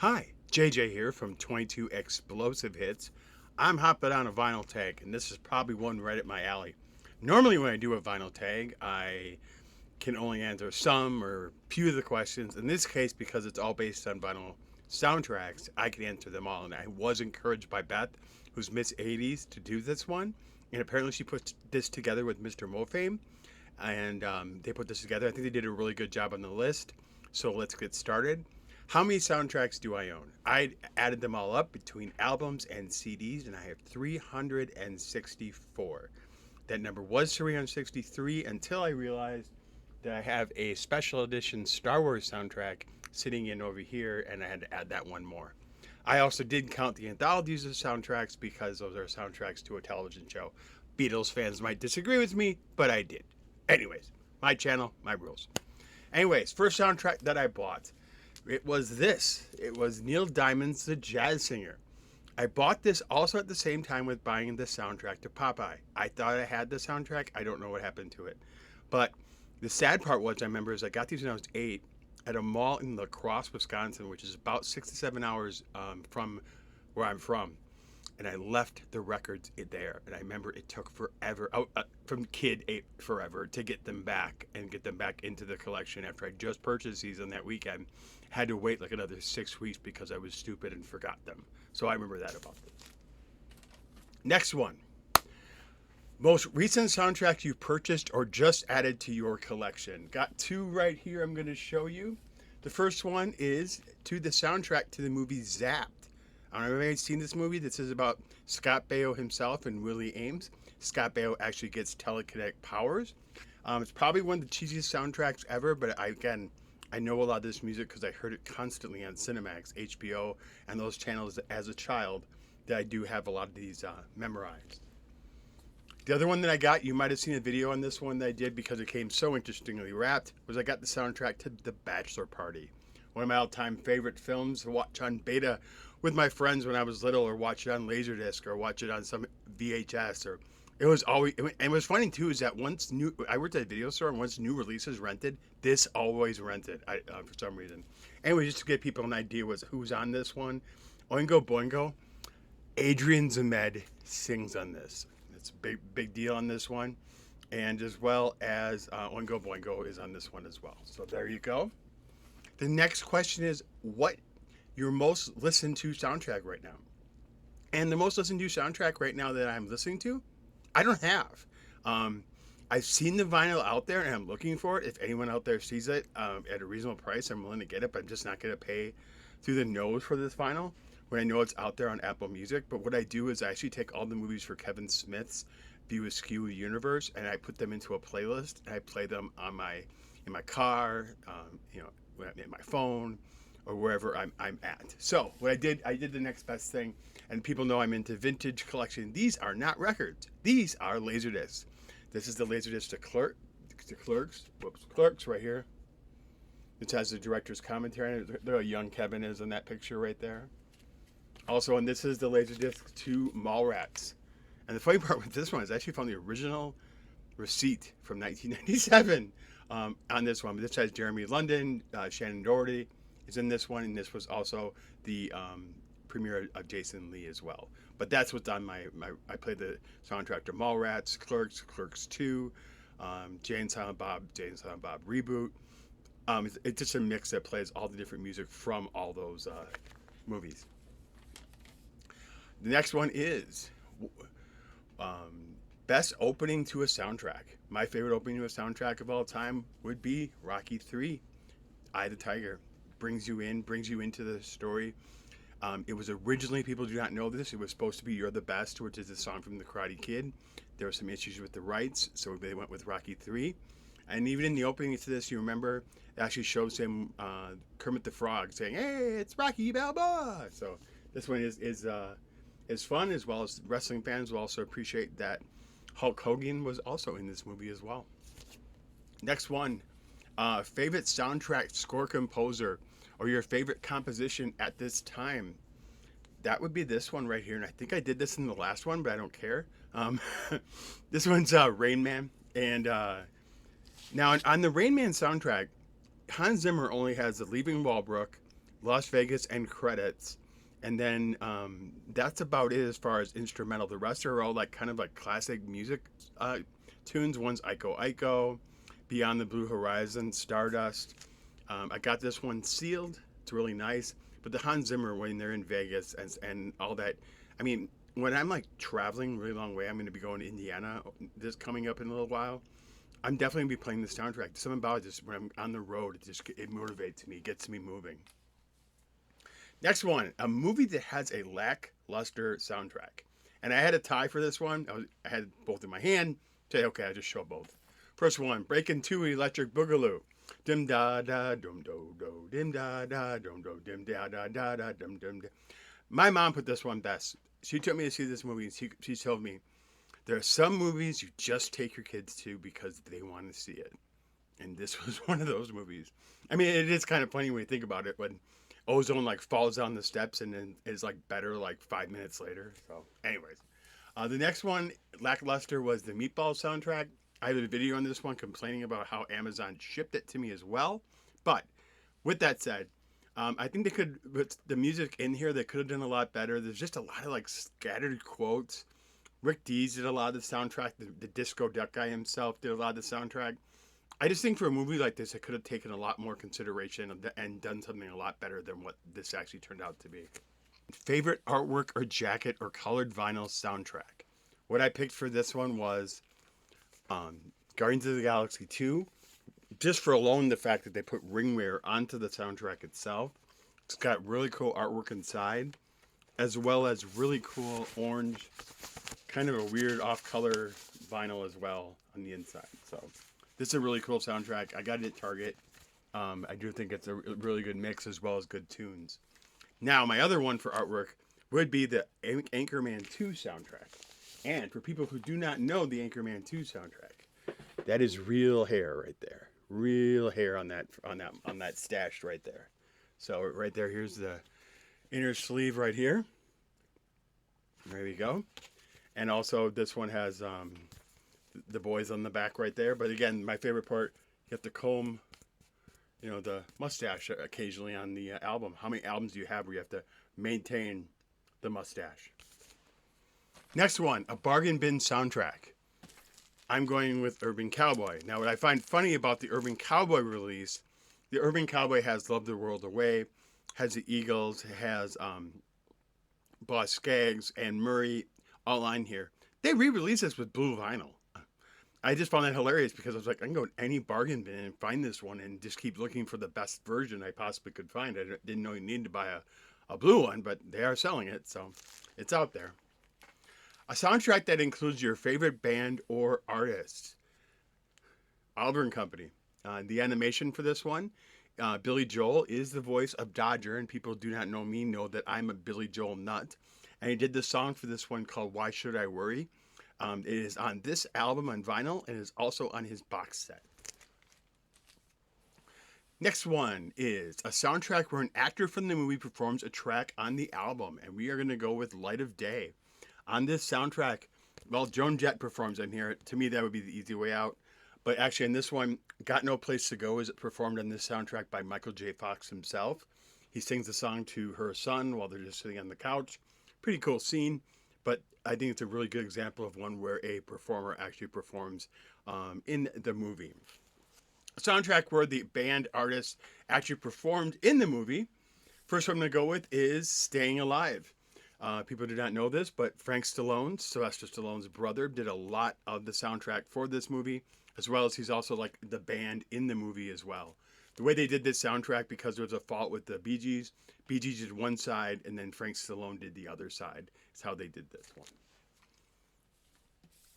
Hi, JJ here from 22 Explosive Hits. I'm hopping on a vinyl tag, and this is probably one right at my alley. Normally, when I do a vinyl tag, I can only answer some or few of the questions. In this case, because it's all based on vinyl soundtracks, I can answer them all. And I was encouraged by Beth, who's Miss 80s, to do this one. And apparently, she put this together with Mr. Mofame, and they put this together. I think they did a really good job on the list. So let's get started. How many soundtracks do I own? I added them all up between albums and CDs, and I have 364. That number was 363 until I realized that I have a special edition Star Wars soundtrack sitting in over here, and I had to add that one more. I also did count the anthologies of soundtracks because those are soundtracks to a television show. Beatles fans might disagree with me, but I did. Anyways, my channel, my rules. Anyways, first soundtrack that I bought. It was this. It was Neil Diamond's The Jazz Singer. I bought this also at the same time with buying the soundtrack to Popeye. I thought I had the soundtrack. I don't know what happened to it. But the sad part was, I remember, is I got these when I was 8 at a mall in La Crosse, Wisconsin, which is about 6 to 7 hours from where I'm from. And I left the records there. And I remember it took forever, from kid 8 forever, to get them back and get them back into the collection after I just purchased these on that weekend. Had to wait like another 6 weeks because I was stupid and forgot them. So I remember that about this. Next one. Most recent soundtrack you purchased or just added to your collection. Got two right here I'm going to show you. The first one is to the soundtrack to the movie Zapped. I don't know if anybody's seen this movie. This is about Scott Baio himself and Willie Ames. Scott Baio actually gets telekinetic powers. It's probably one of the cheesiest soundtracks ever, but I know a lot of this music because I heard it constantly on Cinemax, HBO, and those channels as a child that I do have a lot of these memorized. The other one that I got, you might have seen a video on this one that I did because it came so interestingly wrapped, was I got the soundtrack to The Bachelor Party. One of my all-time favorite films to watch on beta with my friends when I was little, or watch it on Laserdisc, or watch it on some VHS, or it was always, and what's funny too is that I worked at a video store, and once new releases rented, this always rented, for some reason. Anyway, just to give people an idea was who's on this one. Oingo Boingo, Adrian Zemed sings on this. It's a big deal on this one, and as well as Oingo Boingo is on this one as well. So there you go. The next question is what your most listened to soundtrack right now. And the most listened to soundtrack right now that I'm listening to, I don't have. I've seen the vinyl out there and I'm looking for it. If anyone out there sees it at a reasonable price, I'm willing to get it, but I'm just not going to pay through the nose for this vinyl when I know it's out there on Apple Music. But what I do is I actually take all the movies for Kevin Smith's View Askew universe and I put them into a playlist and I play them on in my car, in my phone, or wherever I'm at. So what I did the next best thing, and people know I'm into vintage collection. These are not records. These are Laserdiscs. This is the Laserdisc to Clerks right here. It has the director's commentary. Look how young Kevin is in that picture right there. Also, and this is the Laserdisc to Mallrats. And the funny part with this one is I actually found the original receipt from 1997 on this one. But this has Jeremy London, Shannon Doherty is in this one, and this was also the premiere of Jason Lee as well. But that's what's on I played the soundtrack to Mallrats, Clerks 2, Jay and Silent Bob reboot. It's just a mix that plays all the different music from all those movies. The next one is best opening to a soundtrack. My favorite opening to a soundtrack of all time would be Rocky 3, Eye the Tiger. Brings you into the story. It was originally, people do not know this, it was supposed to be You're the Best, which is a song from The Karate Kid. There were some issues with the rights, so they went with Rocky 3. And even in the opening to this, you remember, it actually shows him, Kermit the Frog, saying, "Hey, it's Rocky Balboa!" So this one is fun, as well as wrestling fans will also appreciate that Hulk Hogan was also in this movie as well. Next one. Favorite soundtrack score composer or your favorite composition at this time. That would be this one right here, and I think I did this in the last one, but I don't care. This one's Rain Man, and now on the Rain Man soundtrack, Hans Zimmer only has the Leaving Walbrook, Las Vegas, and credits. And then that's about it as far as instrumental. The rest are all like kind of like classic music tunes. One's Iko Iko, Beyond the Blue Horizon, Stardust. I got this one sealed. It's really nice. But the Hans Zimmer, when they're in Vegas and all that, I mean, when I'm like traveling really long way, I'm going to be going to Indiana this coming up in a little while. I'm definitely going to be playing the soundtrack. There's something about it just when I'm on the road, it motivates me, gets me moving. Next one, a movie that has a lackluster soundtrack. And I had a tie for this one. I had both in my hand. Say, okay, I just show both. First one, Breaking 2 Electric Boogaloo. Dim da da dum do do dim da da dum do dim da da da da dum dum. My mom put this one best. She took me to see this movie and she told me there are some movies you just take your kids to because they want to see it. And this was one of those movies. I mean, it is kind of funny when you think about it when Ozone like falls down the steps and then is like better like 5 minutes later. So, anyways, the next one, lackluster, was the Meatball soundtrack. I have a video on this one complaining about how Amazon shipped it to me as well. But with that said, I think they could, with the music in here, they could have done a lot better. There's just a lot of like scattered quotes. Rick Dees did a lot of the soundtrack. The Disco Duck guy himself did a lot of the soundtrack. I just think for a movie like this, it could have taken a lot more consideration and done something a lot better than what this actually turned out to be. Favorite artwork or jacket or colored vinyl soundtrack? What I picked for this one was Guardians of the Galaxy 2. Just for alone the fact that they put ringwear onto the soundtrack itself. It's got really cool artwork inside, as well as really cool orange, kind of a weird off-color vinyl as well on the inside. So this is a really cool soundtrack. I got it at Target. I do think it's a really good mix as well as good tunes. Now, my other one for artwork would be the Anchorman 2 soundtrack. And for people who do not know the Anchorman 2 soundtrack, that is real hair right there. Real hair on that stash right there. So right there, here's the inner sleeve right here. There we go. And also this one has the boys on the back right there. But again, my favorite part, you have to comb, the mustache occasionally on the album. How many albums do you have where you have to maintain the mustache? Next one, a bargain bin soundtrack. I'm going with Urban Cowboy. Now, what I find funny about the Urban Cowboy release, the Urban Cowboy has Love the World Away, has the Eagles, has Boss Skaggs and Murray all on here. They re-released this with blue vinyl. I just found that hilarious because I was like, I can go to any bargain bin and find this one and just keep looking for the best version I possibly could find. I didn't know you needed to buy a blue one, but they are selling it, so it's out there. A soundtrack that includes your favorite band or artist. Oliver and Company. The animation for this one, Billy Joel is the voice of Dodger, and people who do not know me know that I'm a Billy Joel nut. And he did this song for this one called Why Should I Worry? It is on this album on vinyl and is also on his box set. Next one is a soundtrack where an actor from the movie performs a track on the album, and we are going to go with Light of Day. On this soundtrack, well, Joan Jett performs on here. To me, that would be the easy way out. But actually, in this one, Got No Place to Go is performed on this soundtrack by Michael J. Fox himself. He sings the song to her son while they're just sitting on the couch. Pretty cool scene, but I think it's a really good example of one where a performer actually performs in the movie. A soundtrack where the band artist actually performed in the movie. First one I'm going to go with is Staying Alive. People do not know this, but Frank Stallone, Sylvester Stallone's brother, did a lot of the soundtrack for this movie, as well as he's also like the band in the movie as well. The way they did this soundtrack, because there was a fault with the Bee Gees did one side, and then Frank Stallone did the other side. Is how they did this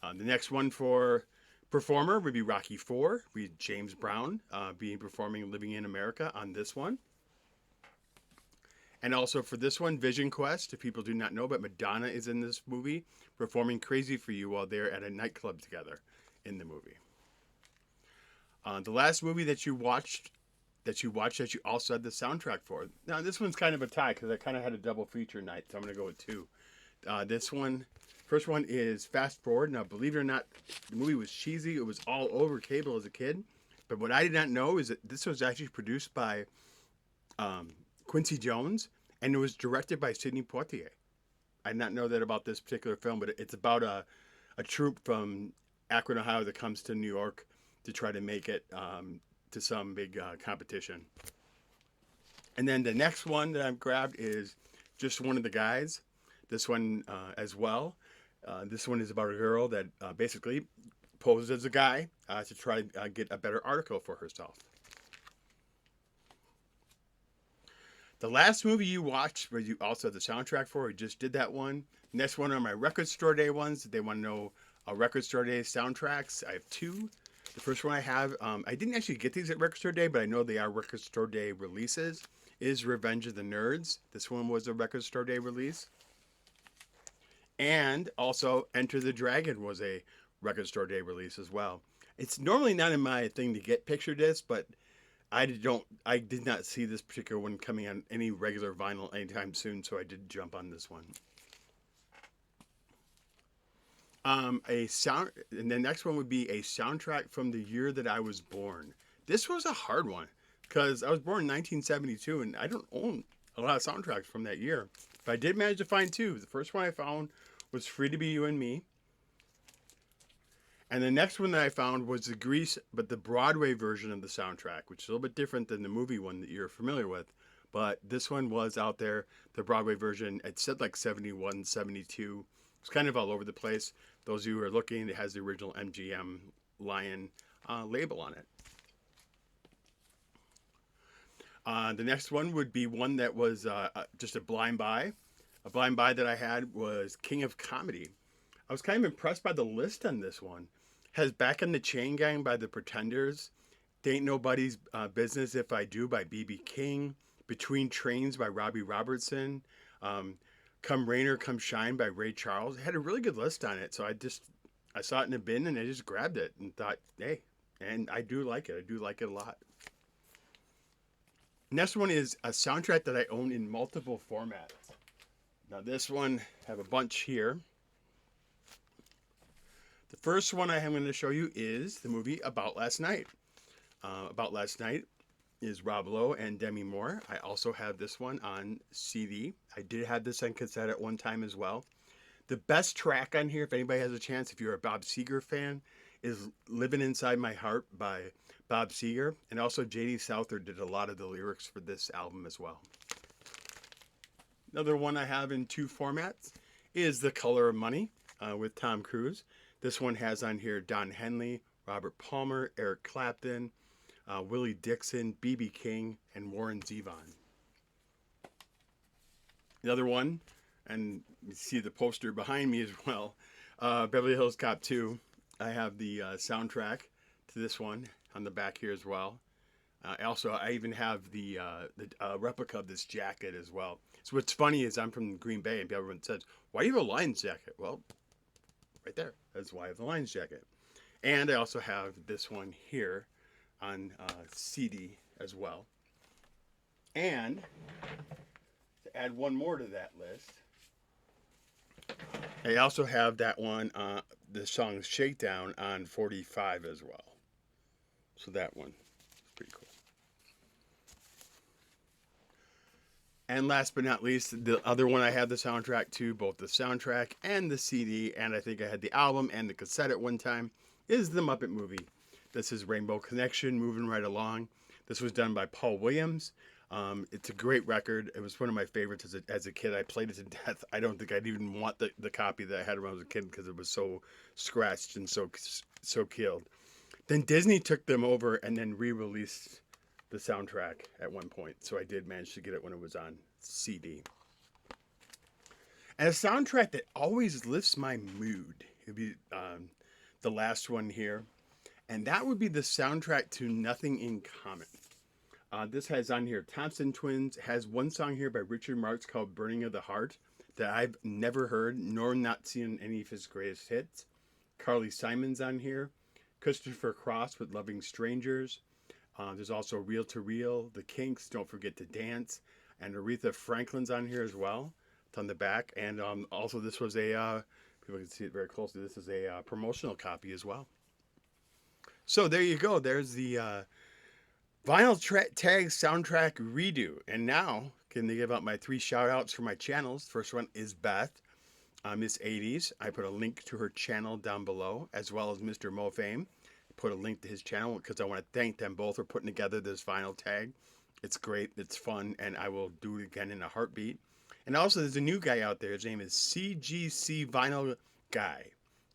one. The next one for performer would be Rocky IV. We had James Brown performing Living in America on this one. And also for this one, Vision Quest, if people do not know, but Madonna is in this movie performing Crazy for You while they're at a nightclub together in the movie. The last movie that you watched that you also had the soundtrack for. Now, this one's kind of a tie because I kind of had a double feature night, so I'm going to go with two. First one is Fast Forward. Now, believe it or not, the movie was cheesy. It was all over cable as a kid. But what I did not know is that this was actually produced by Quincy Jones, and it was directed by Sidney Poitier. I did not know that about this particular film, but it's about a troupe from Akron, Ohio that comes to New York to try to make it to some big competition. And then the next one that I've grabbed is Just One of the Guys. This one as well. This one is about a girl that basically poses as a guy to try to get a better article for herself. The last movie you watched, where you also had the soundtrack for, I just did that one. Next one are my record store day ones. They want to know record store day soundtracks. I have two. The first one I have, I didn't actually get these at record store day, but I know they are record store day releases, is Revenge of the Nerds. This one was a record store day release. And also Enter the Dragon was a record store day release as well. It's normally not in my thing to get picture discs, but I did not see this particular one coming on any regular vinyl anytime soon, so I did jump on this one. And the next one would be a soundtrack from the year that I was born. This was a hard one because I was born in 1972, and I don't own a lot of soundtracks from that year. But I did manage to find two. The first one I found was Free to Be You and Me. And the next one that I found was the Grease, but the Broadway version of the soundtrack, which is a little bit different than the movie one that you're familiar with. But this one was out there, the Broadway version. It said like 71, 72. It's kind of all over the place. Those of you who are looking, it has the original MGM Lion label on it. The next one would be one that was just a blind buy. A blind buy that I had was King of Comedy. I was kind of impressed by the list on this one. Has Back in the Chain Gang by the Pretenders, Ain't Nobody's Business If I Do by B.B. King, Between Trains by Robbie Robertson, Come Rain or Come Shine by Ray Charles. It had a really good list on it, so I saw it in a bin and I just grabbed it and thought, hey, and I do like it. I do like it a lot. Next one is a soundtrack that I own in multiple formats. Now this one, I have a bunch here. The first one I am going to show you is the movie About Last Night. About Last Night is Rob Lowe and Demi Moore. I also have this one on CD. I did have this on cassette at one time as well. The best track on here, if anybody has a chance, if you're a Bob Seger fan, is Living Inside My Heart by Bob Seger. And also J.D. Souther did a lot of the lyrics for this album as well. Another one I have in two formats is The Color of Money with Tom Cruise. This one has on here Don Henley, Robert Palmer, Eric Clapton, Willie Dixon, B.B. King, and Warren Zevon. Another one, and you see the poster behind me as well, Beverly Hills Cop 2. I have the soundtrack to this one on the back here as well. I even have the replica of this jacket as well. So what's funny is I'm from Green Bay, and everyone says, why do you have a Lions jacket? Well, right there. That's why I have the Lions jacket. And I also have this one here on CD as well. And to add one more to that list, I also have that one, the song Shakedown on 45 as well. So that one is pretty cool. And last but not least, the other one I had the soundtrack to, both the soundtrack and the CD, and I think I had the album and the cassette at one time, is The Muppet Movie. This is Rainbow Connection, moving right along. This was done by Paul Williams. It's a great record. It was one of my favorites as a kid. I played it to death. I don't think I'd even want the copy that I had when I was a kid because it was so scratched and so killed. Then Disney took them over and then re-released the soundtrack at one point. So I did manage to get it when it was on CD. And a soundtrack that always lifts my mood. It'd be the last one here. And that would be the soundtrack to Nothing in Common. This has on here Thompson Twins. It has one song here by Richard Marx called Burning of the Heart that I've never heard nor not seen any of his greatest hits. Carly Simon's on here. Christopher Cross with Loving Strangers. There's also Reel to Reel, The Kinks, Don't Forget to Dance, and Aretha Franklin's on here as well. It's on the back. And also this was people can see it very closely, this is a promotional copy as well. So there you go. There's the Vinyl Tag Soundtrack Redo. And now Can they give out my 3 shout outs for my channels? First one is Beth, Miss 80s. I put a link to her channel down below, as well as Mr. Mofame. I put a link to his channel because I want to thank them both for putting together this vinyl tag. It's great, it's fun, and I will do it again in a heartbeat. And also, there's a new guy out there. His name is CGC Vinyl Guy.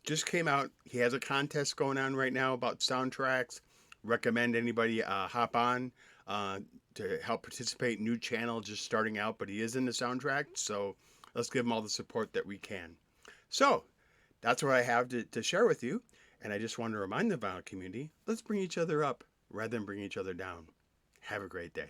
Just came out. He has a contest going on right now about soundtracks. Recommend anybody hop on to help participate. New channel, just starting out, but he is in the soundtrack, so let's give him all the support that we can. So that's what I have to share with you, and I just want to remind the vinyl community, let's bring each other up rather than bring each other down. Have a great day.